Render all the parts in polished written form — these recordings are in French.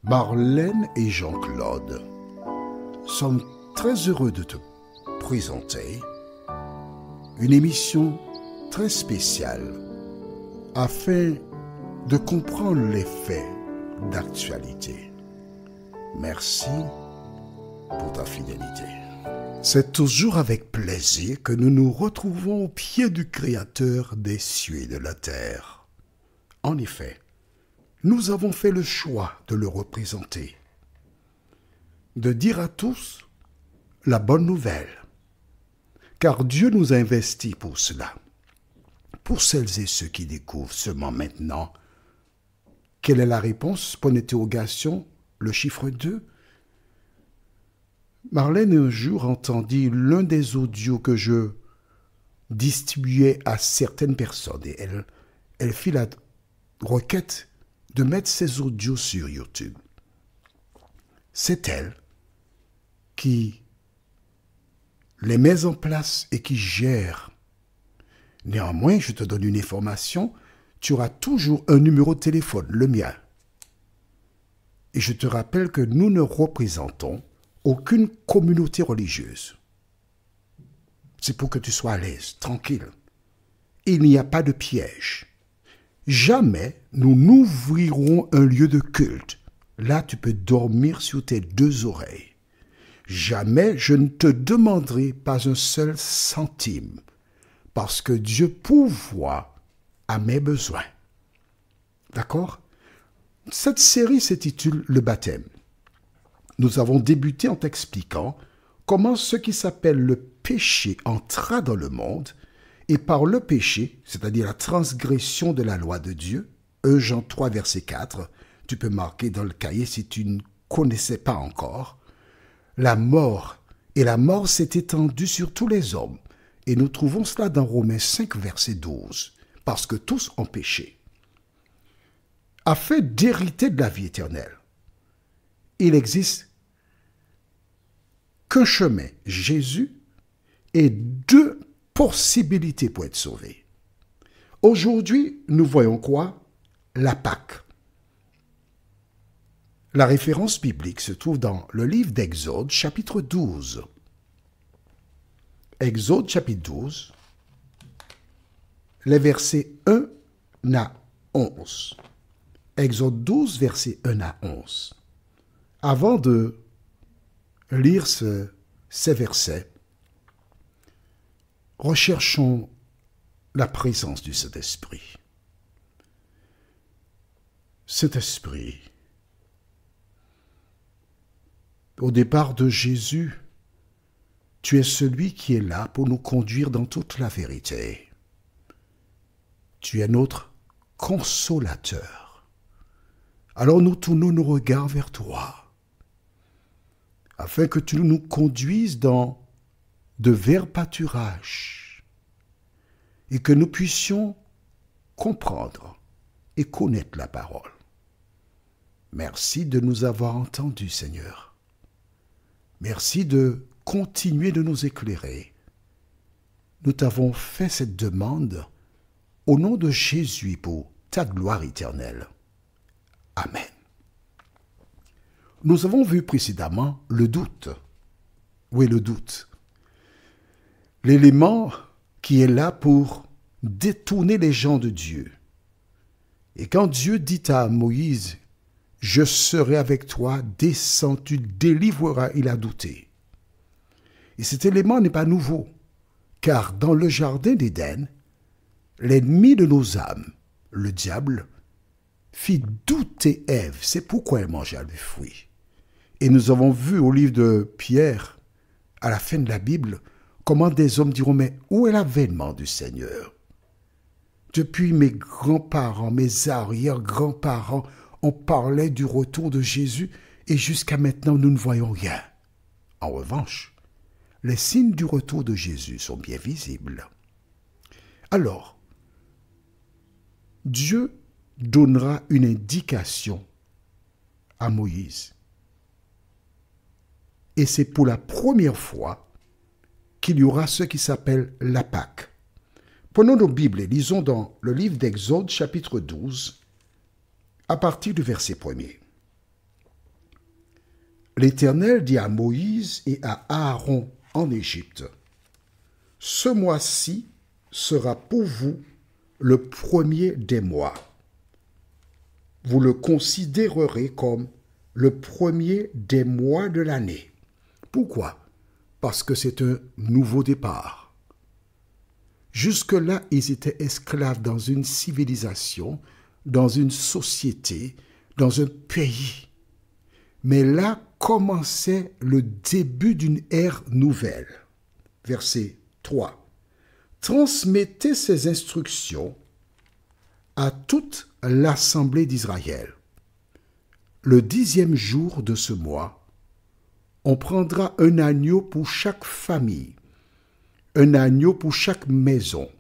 Marlène et Jean-Claude sommes très heureux de te présenter une émission très spéciale afin de comprendre les faits d'actualité. Merci pour ta fidélité. C'est toujours avec plaisir que nous nous retrouvons au pied du Créateur des cieux et de la terre. En effet, nous avons fait le choix de le représenter, de dire à tous la bonne nouvelle, car Dieu nous a investis pour cela. Pour celles et ceux qui découvrent seulement maintenant, quelle est la réponse pour l'interrogation, le chiffre 2? Marlène un jour entendit l'un des audios que je distribuais à certaines personnes et elle fit la requête de mettre ces audios sur YouTube. C'est elle qui les met en place et qui gère. Néanmoins, je te donne une information, tu auras toujours un numéro de téléphone, le mien. Et je te rappelle que nous ne représentons aucune communauté religieuse. C'est pour que tu sois à l'aise, tranquille. Il n'y a pas de piège. Jamais nous n'ouvrirons un lieu de culte. Là, tu peux dormir sur tes deux oreilles. Jamais je ne te demanderai pas un seul centime, parce que Dieu pourvoit à mes besoins. D'accord? Cette série s'intitule Le baptême. Nous avons débuté en t'expliquant comment ce qui s'appelle le péché entra dans le monde, et par le péché, c'est-à-dire la transgression de la loi de Dieu, 1 Jean 3, verset 4, tu peux marquer dans le cahier si tu ne connaissais pas encore, la mort, et la mort s'est étendue sur tous les hommes, et nous trouvons cela dans Romains 5, verset 12, parce que tous ont péché. Afin d'hériter de la vie éternelle, il existe qu'un chemin, Jésus, et deux possibilités pour être sauvé. Aujourd'hui, nous voyons quoi? La Pâque. La référence biblique se trouve dans le livre d'Exode, chapitre 12. Exode, chapitre 12, les versets 1 à 11. Exode 12, versets 1 à 11. Avant de lire ces versets, recherchons la présence du Saint-Esprit. Saint-Esprit, au départ de Jésus, tu es celui qui est là pour nous conduire dans toute la vérité. Tu es notre consolateur. Alors nous tournons nos regards vers toi, afin que tu nous conduises dans de verts pâturages et que nous puissions comprendre et connaître la parole. Merci de nous avoir entendus, Seigneur. Merci de continuer de nous éclairer. Nous t'avons fait cette demande au nom de Jésus pour ta gloire éternelle. Amen. Nous avons vu précédemment le doute. Oui, le doute. L'élément qui est là pour détourner les gens de Dieu. Et quand Dieu dit à Moïse, « Je serai avec toi, descends, tu délivreras », il a douté. Et cet élément n'est pas nouveau, car dans le jardin d'Éden, l'ennemi de nos âmes, le diable, fit douter Ève. C'est pourquoi elle mangea le fruit. Et nous avons vu au livre de Pierre, à la fin de la Bible, comment des hommes diront, mais où est l'avènement du Seigneur? Depuis mes grands-parents, mes arrière-grands-parents, on parlait du retour de Jésus et jusqu'à maintenant, nous ne voyons rien. En revanche, les signes du retour de Jésus sont bien visibles. Alors, Dieu donnera une indication à Moïse. Et c'est pour la première fois qu'il y aura ce qui s'appelle la Pâque. Prenons nos Bibles et lisons dans le livre d'Exode, chapitre 12, à partir du verset 1er. L'Éternel dit à Moïse et à Aaron en Égypte, « Ce mois-ci sera pour vous le premier des mois. Vous le considérerez comme le premier des mois de l'année. » Pourquoi? Parce que c'est un nouveau départ. Jusque-là, ils étaient esclaves dans une civilisation, dans une société, dans un pays. Mais là commençait le début d'une ère nouvelle. Verset 3. Transmettez ces instructions à toute l'assemblée d'Israël. Le 10e jour de ce mois, on prendra un agneau pour chaque famille, un agneau pour chaque maison.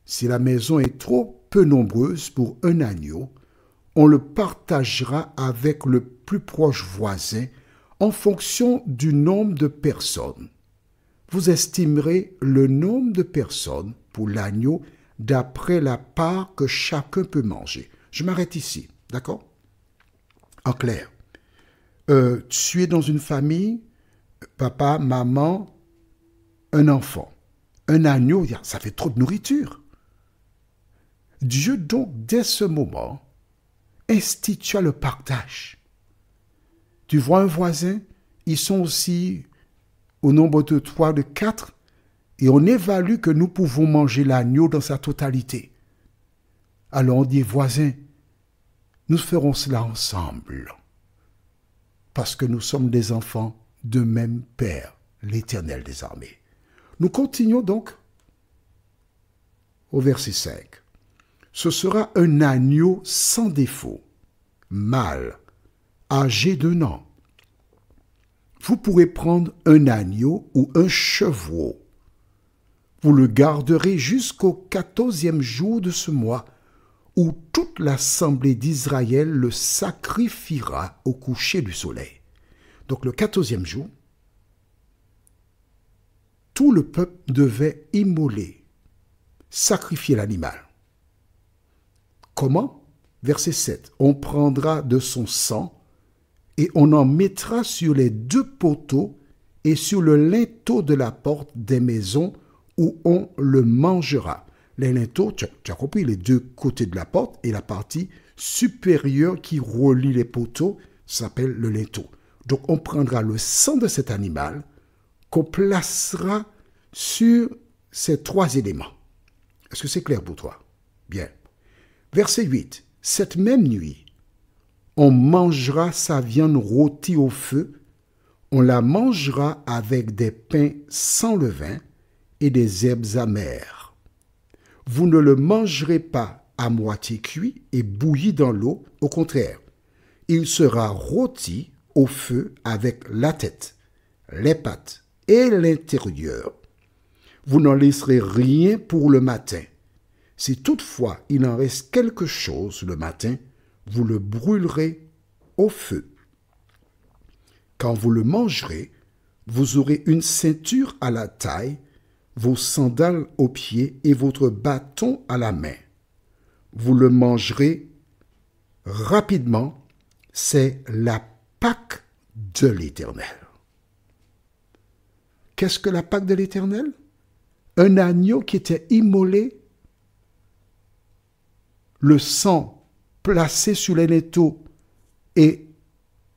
Si la maison est trop peu nombreuse pour un agneau, on le partagera avec le plus proche voisin en fonction du nombre de personnes. Vous estimerez le nombre de personnes pour l'agneau d'après la part que chacun peut manger. Je m'arrête ici, d'accord? En clair, tu es dans une famille, papa, maman, un enfant. Un agneau, ça fait trop de nourriture. Dieu donc, dès ce moment, institua le partage. Tu vois un voisin, ils sont aussi au nombre de 3, de 4, et on évalue que nous pouvons manger l'agneau dans sa totalité. Alors on dit, voisin, nous ferons cela ensemble, parce que nous sommes des enfants de même Père, l'Éternel des armées. Nous continuons donc au verset 5. Ce sera un agneau sans défaut, mâle, âgé d'1 an. Vous pourrez prendre un agneau ou un chevreau. Vous le garderez jusqu'au 14e jour de ce mois, où toute l'assemblée d'Israël le sacrifiera au coucher du soleil. Donc le 14e jour, tout le peuple devait immoler, sacrifier l'animal. Comment? Verset 7. On prendra de son sang et on en mettra sur les 2 poteaux et sur le linteau de la porte des maisons où on le mangera. Les linteaux, tu as compris, les 2 côtés de la porte et la partie supérieure qui relie les poteaux s'appelle le linteau. Donc on prendra le sang de cet animal qu'on placera sur ces 3 éléments. Est-ce que c'est clair pour toi? Bien. Verset 8. Cette même nuit, on mangera sa viande rôtie au feu, on la mangera avec des pains sans levain et des herbes amères. Vous ne le mangerez pas à moitié cuit et bouilli dans l'eau, au contraire, il sera rôti au feu avec la tête, les pattes et l'intérieur. Vous n'en laisserez rien pour le matin. Si toutefois il en reste quelque chose le matin, vous le brûlerez au feu. Quand vous le mangerez, vous aurez une ceinture à la taille, vos sandales aux pieds et votre bâton à la main. Vous le mangerez rapidement, c'est la Pâque de l'Éternel. Qu'est-ce que la Pâque de l'Éternel? Un agneau qui était immolé, le sang placé sur les linteaux et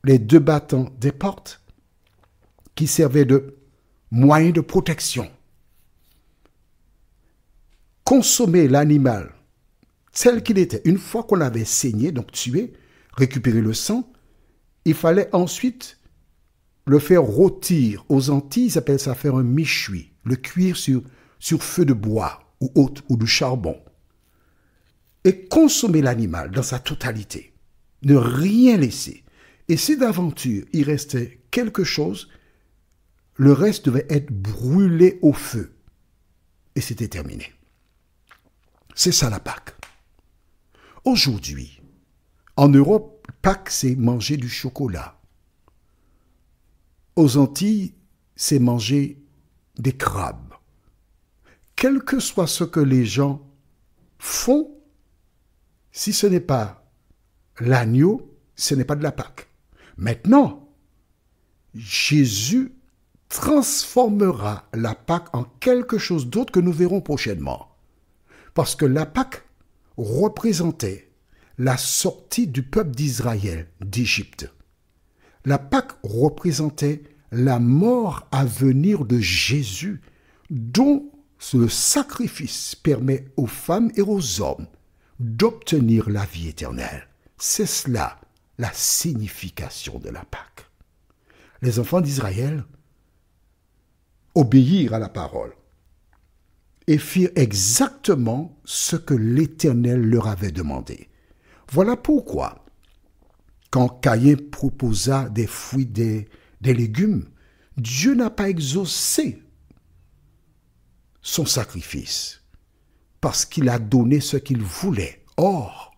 les 2 battants des portes qui servaient de moyen de protection. Consommer l'animal tel qu'il était, une fois qu'on l'avait saigné, donc tué, récupérer le sang, il fallait ensuite le faire rôtir. Aux Antilles, ils appellent ça faire un méchoui, le cuire sur feu de bois ou du charbon. Et consommer l'animal dans sa totalité, ne rien laisser. Et si d'aventure il restait quelque chose, le reste devait être brûlé au feu. Et c'était terminé. C'est ça la Pâque. Aujourd'hui, en Europe, Pâques, c'est manger du chocolat. Aux Antilles, c'est manger des crabes. Quel que soit ce que les gens font, si ce n'est pas l'agneau, ce n'est pas de la Pâque. Maintenant, Jésus transformera la Pâque en quelque chose d'autre que nous verrons prochainement. Parce que la Pâque représentait la sortie du peuple d'Israël d'Égypte. La Pâque représentait la mort à venir de Jésus, dont le sacrifice permet aux femmes et aux hommes d'obtenir la vie éternelle. C'est cela la signification de la Pâque. Les enfants d'Israël obéirent à la parole et firent exactement ce que l'Éternel leur avait demandé. Voilà pourquoi, quand Caïn proposa des fruits, des légumes, Dieu n'a pas exaucé son sacrifice parce qu'il a donné ce qu'il voulait. Or,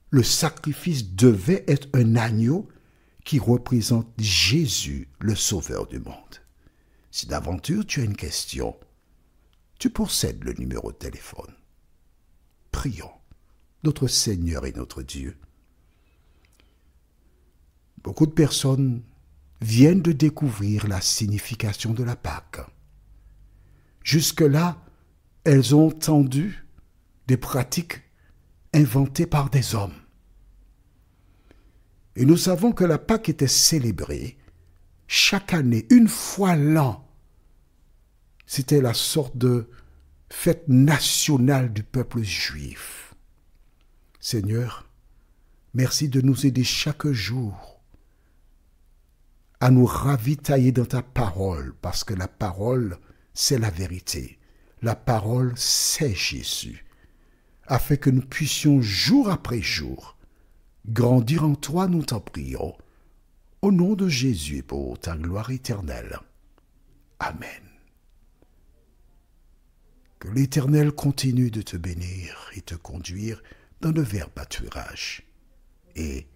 le sacrifice devait être un agneau qui représente Jésus, le Sauveur du monde. Si d'aventure tu as une question, tu possèdes le numéro de téléphone. Prions, notre Seigneur et notre Dieu. Beaucoup de personnes viennent de découvrir la signification de la Pâque. Jusque-là, elles ont entendu des pratiques inventées par des hommes. Et nous savons que la Pâque était célébrée chaque année, une fois l'an. C'était la sorte de fête nationale du peuple juif. Seigneur, merci de nous aider chaque jour à nous ravitailler dans ta parole, parce que la parole, c'est la vérité. La parole, c'est Jésus, afin que nous puissions jour après jour grandir en toi, nous t'en prions, au nom de Jésus, pour ta gloire éternelle. Amen. Que l'Éternel continue de te bénir et te conduire dans de verts pâturages. Et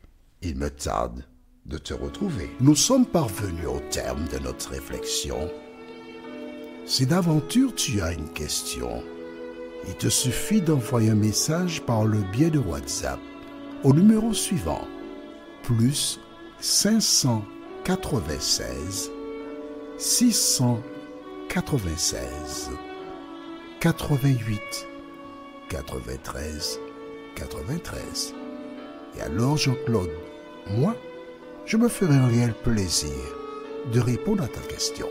il me tarde de te retrouver. Nous sommes parvenus au terme de notre réflexion. Si d'aventure tu as une question, il te suffit d'envoyer un message par le biais de WhatsApp au numéro suivant, plus 596 696 88 93 93. Et alors Jean-Claude, moi, je me ferai un réel plaisir de répondre à ta question.